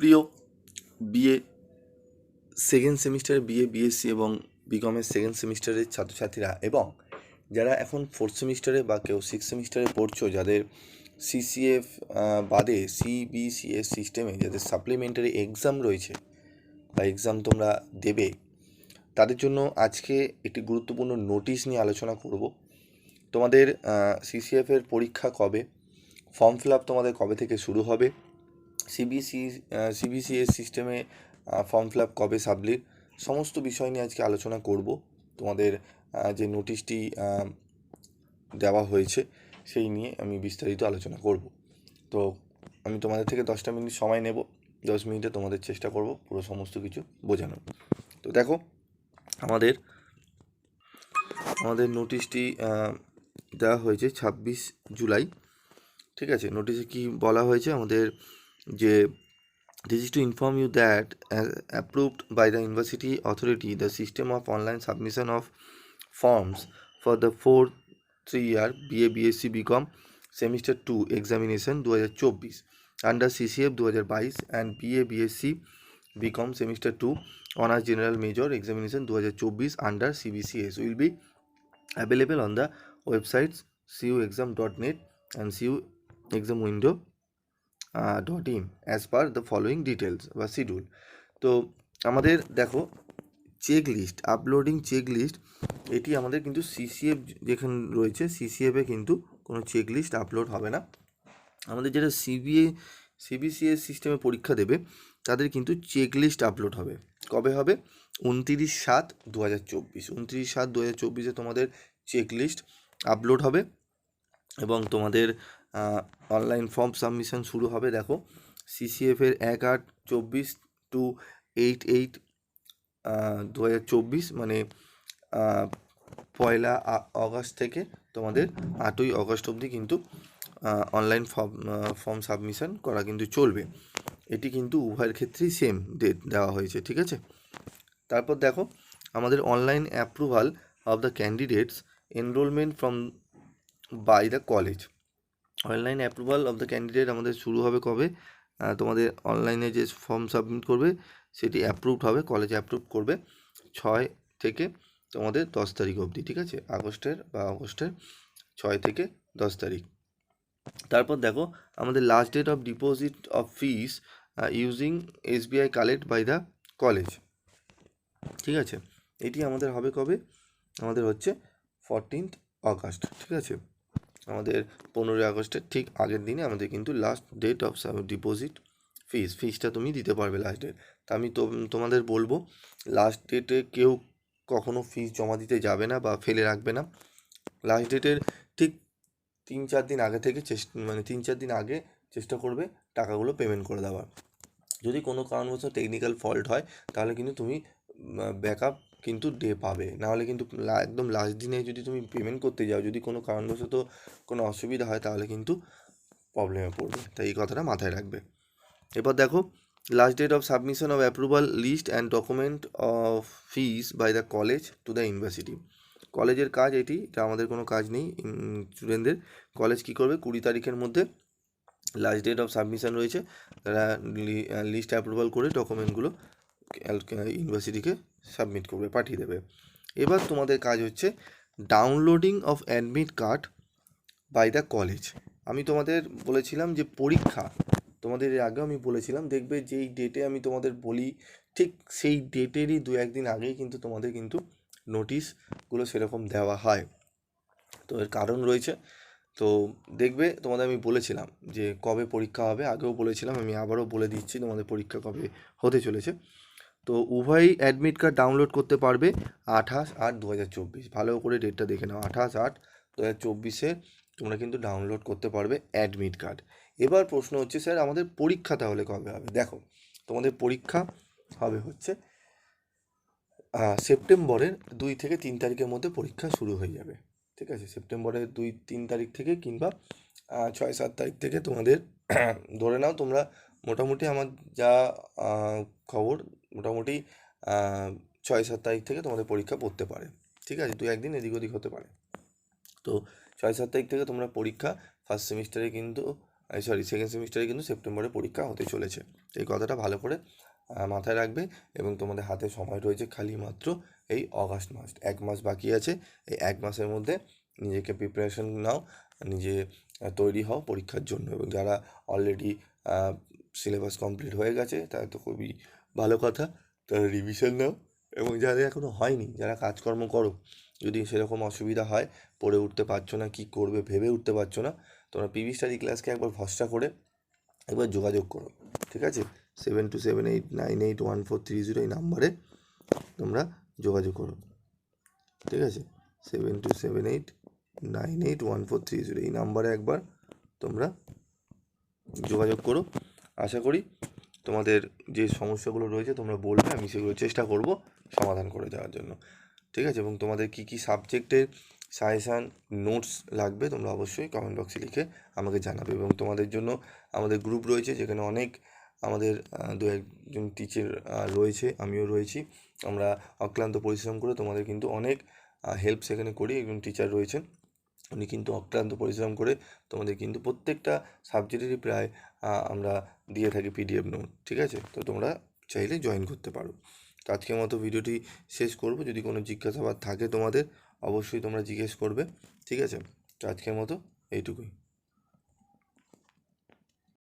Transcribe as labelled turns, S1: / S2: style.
S1: প্রিয় BA second সেমিস্টারে BSc এবং বিকমের সেকেন্ড সেমিস্টারের ছাত্রছাত্রীরা এবং যারা এখন ফোর্থ সেমিস্টারে বা কেউ সিক্স সেমিস্টারে পড়ছো, যাদের সিসিএফ বাদে সিবিসিএস সিস্টেমে যাদের সাপ্লিমেন্টারি এক্সাম রয়েছে বা এক্সাম তোমরা দেবে, তাদের জন্য আজকে একটি গুরুত্বপূর্ণ নোটিশ নিয়ে আলোচনা করব। তোমাদের সিসিএফের পরীক্ষা কবে, ফর্ম ফিল আপ তোমাদের কবে থেকে শুরু হবে, সিবিসিএস সিস্টেমে ফর্ম ফিল আপ কবে সাবমিট, সমস্ত বিষয় নিয়ে আজকে আলোচনা করব। তোমাদের যে নোটিশটি দেওয়া হয়েছে সেই নিয়ে আমি বিস্তারিত আলোচনা করব। তো আমি তোমাদের থেকে 10টা মিনিট সময় নেব, 10 মিনিটে তোমাদের চেষ্টা করব পুরো সমস্ত কিছু বোঝানোর। তো দেখো, আমাদের নোটিশটি দেওয়া হয়েছে 26 জুলাই। ঠিক আছে, নোটিশে কি বলা হয়েছে আমাদের, যে this is to inform you that as approved by the university authority, the system of online submission of forms for the 4th 3-year BA BSc BCom semester 2 examination 2024 under CCF 2022 and BA BSc BCom semester 2 honors general major examination 2024 under CBCS will be available on the websites cuexam.net and cuexamwindow.in as per the following details বা schedule. তো আমাদের দেখো, check list uploading, check list এটি আমাদের কিন্তু CCF যেখানে রয়েছে, সিসিএফে কিন্তু কোনো চেক লিস্ট আপলোড হবে না। আমাদের যেটা সিবিসিএস সিস্টেমে পরীক্ষা দেবে তাদের কিন্তু চেক লিস্ট আপলোড হবে। কবে হবে? 29/7/2024। 29/7/2024 তোমাদের চেক লিস্ট আপলোড হবে এবং তোমাদের অনলাইন ফর্ম সাবমিশন শুরু হবে। দেখো, সিসিএফের 1/8/24 টু 8/8/2024, মানে 1 আগস্ট থেকে তোমাদের 8ই আগস্ট অবধি কিন্তু অনলাইন ফর্ম সাবমিশন করা কিন্তু চলবে। এটি কিন্তু উভয়ের ক্ষেত্রেই সেম ডেট দেওয়া হয়েছে। ঠিক আছে, তারপর দেখো, আমাদের online approval of the candidates enrolment from by the college. Online approval of the candidate আমাদের শুরু হবে কবে? তোমাদের অনলাইনে যে ফর্ম সাবমিট করবে সেটি অ্যাপ্রুভড হবে, কলেজ অ্যাপ্রুভ করবে 6 থেকে তোমাদের 10 তারিখ অবধি। ঠিক আছে, আগস্টের 6 থেকে 10 তারিখ। তারপর দেখো, আমাদের last date of deposit of fees using SBI collect by the college. ঠিক আছে, এটি আমাদের হবে কবে? আমাদের হচ্ছে 14th আগস্ট। ঠিক আছে, আমাদের 15ই আগস্টের ঠিক আগের দিনে আমাদের কিন্তু লাস্ট ডেট অফ ডিপোজিট ফিসটা তুমি দিতে পারবে লাস্ট ডেট। তা আমি তোমাদের বলবো, লাস্ট ডেটে কেউ কখনো ফিস জমা দিতে যাবে না বা ফেলে রাখবে না। লাস্ট ডেটের ঠিক 3-4 দিন আগে থেকে 3-4 দিন আগে চেষ্টা করবে টাকাগুলো পেমেন্ট করে দেওয়ার। যদি কোনো কারণবশত টেকনিক্যাল ফল্ট হয় তাহলে কিন্তু তুমি ব্যাকআপ কিন্তু পাবে, নাহলে কিন্তু একদম লাস্ট দিনে যদি তুমি পেমেন্ট করতে যাও, যদি কোনো কারণবশত কোনো অসুবিধা হয় তাহলে কিন্তু প্রবলেমে পড়বে। তাই এই কথাটা মাথায় রাখবে। এবার দেখো, last date of submission of approval list and document of fees by the college to the university. কলেজের কাজ এটি, এটা আমাদের কোনো কাজ নেই স্টুডেন্টদের। কলেজ কী করবে? 20 তারিখের মধ্যে লাস্ট ডেট অফ সাবমিশন রয়েছে, তারা লিস্ট অ্যাপ্রুভাল করে ডকুমেন্টগুলো ইউনিভার্সিটিকে সাবমিট করবে, পাঠিয়ে দেবে। এবার তোমাদের কাজ হচ্ছে downloading of admit card by the college. আমি তোমাদের বলেছিলাম যে পরীক্ষা, তোমাদের এর আগেও আমি বলেছিলাম, দেখবে যেই ডেটে আমি তোমাদের বলি ঠিক সেই ডেটেরই 2-1 দিন আগেই কিন্তু তোমাদের কিন্তু নোটিশগুলো সেরকম দেওয়া হয়। তো এর কারণ রয়েছে। তো দেখবে, তোমাদের আমি বলেছিলাম যে কবে পরীক্ষা হবে, আগেও বলেছিলাম, আমি আবারও বলে দিচ্ছি তোমাদের পরীক্ষা কবে হতে চলেছে। তো উভয়ই অ্যাডমিট কার্ড ডাউনলোড করতে পারবে 28/8/2024। ভালো করে ডেটটা দেখে নাও, 28/8/2024 তোমরা কিন্তু ডাউনলোড করতে পারবে অ্যাডমিট কার্ড। এবার প্রশ্ন হচ্ছে, স্যার আমাদের পরীক্ষা তাহলে কবে হবে? দেখো, তোমাদের পরীক্ষা হবে হচ্ছে সেপ্টেম্বরের 2 থেকে 3 তারিখের মধ্যে পরীক্ষা শুরু হয়ে যাবে। ঠিক আছে, সেপ্টেম্বরের 2-3 তারিখ থেকে কিংবা 6-7 তারিখ থেকে তোমাদের ধরে নাও তোমরা মোটামুটি, আমার যা খবর, মোটামুটি 6-7 তারিখ থেকে তোমাদের পরীক্ষা পড়তে পারে। ঠিক আছে, 2-1 দিন এদিক ওদিক হতে পারে। তো 6-7 তারিখ থেকে তোমরা পরীক্ষা ফার্স্ট সেমিস্টারে কিন্তু সেকেন্ড সেমিস্টারে কিন্তু সেপ্টেম্বরে পরীক্ষা হতে চলেছে। এই কথাটা ভালো করে মাথায় রাখবে। এবং তোমাদের হাতে সময় রয়েছে খালি মাত্র এই অগাস্ট মাস, 1 মাস বাকি আছে। এই 1 মাসের মধ্যে নিজেকে প্রিপারেশন নাও, নিজে তৈরি হও পরীক্ষার জন্য। এবং যারা অলরেডি সিলেবাস কমপ্লিট হয়ে গেছে তারা তো খুবই ভালো কথা, তারা রিভিশন নাও। এবং যাদের এখনও হয়নি, যারা কাজকর্ম করো, যদি সেরকম অসুবিধা হয়, পড়ে উঠতে পারছো না, কী করবে ভেবে উঠতে পারছো না, তোমরা পিভি স্টাডি ক্লাসকে একবার ভরসা করে একবার যোগাযোগ করো, ঠিক আছে? 7278981430 এই নাম্বারে তোমরা যোগাযোগ করো, ঠিক আছে? 7278981430 এই নাম্বারে একবার তোমরা যোগাযোগ করো। আশা করি তোমাদের যে সমস্যাগুলো রয়েছে তোমরা বলবে, আমি সেগুলো চেষ্টা করব সমাধান করে দেওয়ার জন্য, ঠিক আছে? এবং তোমাদের কী কী সাবজেক্টের সাজেশান নোটস লাগবে তোমরা অবশ্যই কমেন্ট বক্সে লিখে আমাকে জানাবে। এবং তোমাদের জন্য আমাদের গ্রুপ রয়েছে, যেখানে অনেক আমাদের 2-1জন টিচার রয়েছে, আমিও রয়েছি। আমরা অক্লান্ত পরিশ্রম করে তোমাদের কিন্তু অনেক হেল্প সেখানে করি। একজন টিচার রয়েছেন, উনি কিন্তু অক্লান্ত পরিশ্রম করে তোমাদের কিন্তু প্রত্যেকটা সাবজেক্টেরই প্রায় আমরা দিয়ে থাকি পিডিএফ নোট, ঠিক আছে? তো তোমরা চাইলে জয়েন করতে পারো। তো আজকের মতো ভিডিওটি শেষ করব। যদি কোনো জিজ্ঞাসাবাদ থাকে তোমাদের, অবশ্যই তোমরা জিজ্ঞেস করবে, ঠিক আছে? তো আজকের মতো এইটুকুই।